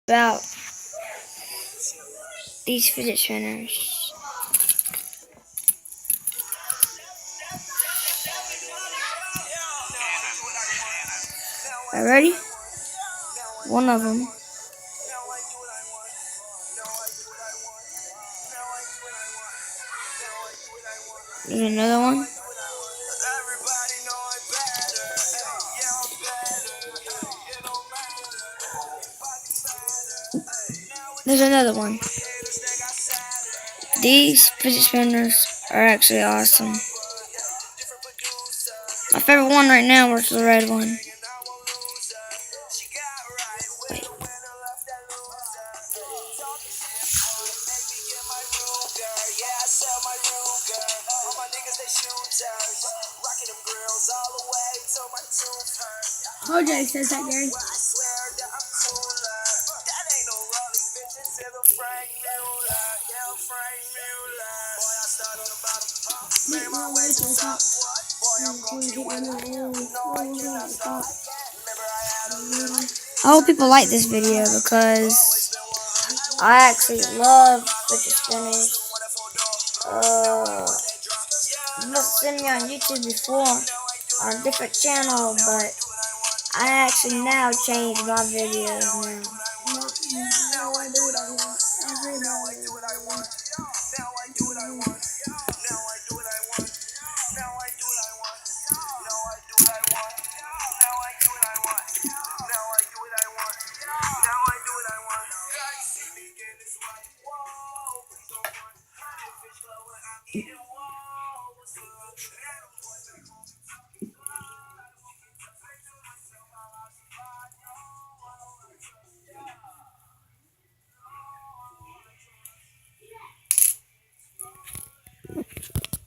about these fidget spinners. Are you ready? One of them. There's another one. There's another one. These fidget spinners are actually awesome. My favorite one right now is the red one. Wait. OJ says that, Gary. I hope people like this video because I actually love fidget spinners. You've seen me on YouTube before on a different channel, but I actually now changed my videos now.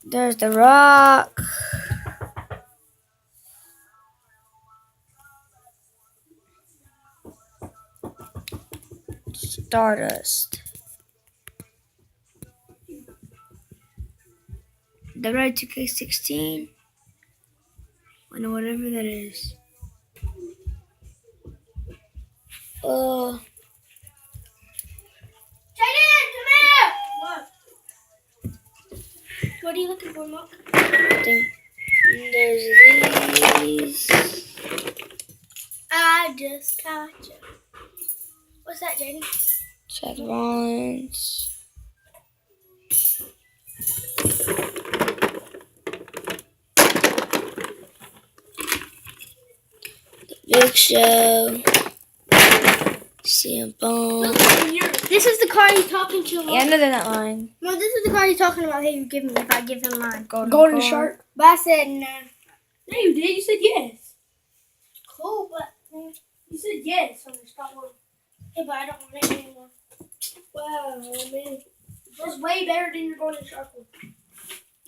There's the rock. Stardust. The red 2K16. I know whatever that is. Jaden, come here! What? What are you looking for, Mark? There's these. I just caught you. What's that, Jaden? Seth Rollins. The Big Show. CM Punk. This is the card he's talking to. Yeah, another that line. No, this is the card he's talking about. Hey, you give me if I give him mine. Golden Shark. But I said no. No, you did. You said yes. Cool, but You said yes on the spot one. hey, but I don't want it anymore. Wow, man. That's way better than your golden shark one.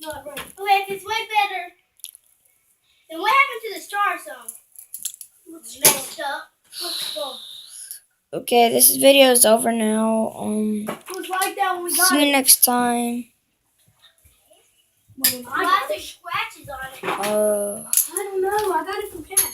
Not right. Okay, if it's way better, then what happened to the star song? It's messed up. Let's go. Okay, this video is over now. It was like that when we got See you it. next time. Lots of scratches on it. I don't know. I got it from Cat.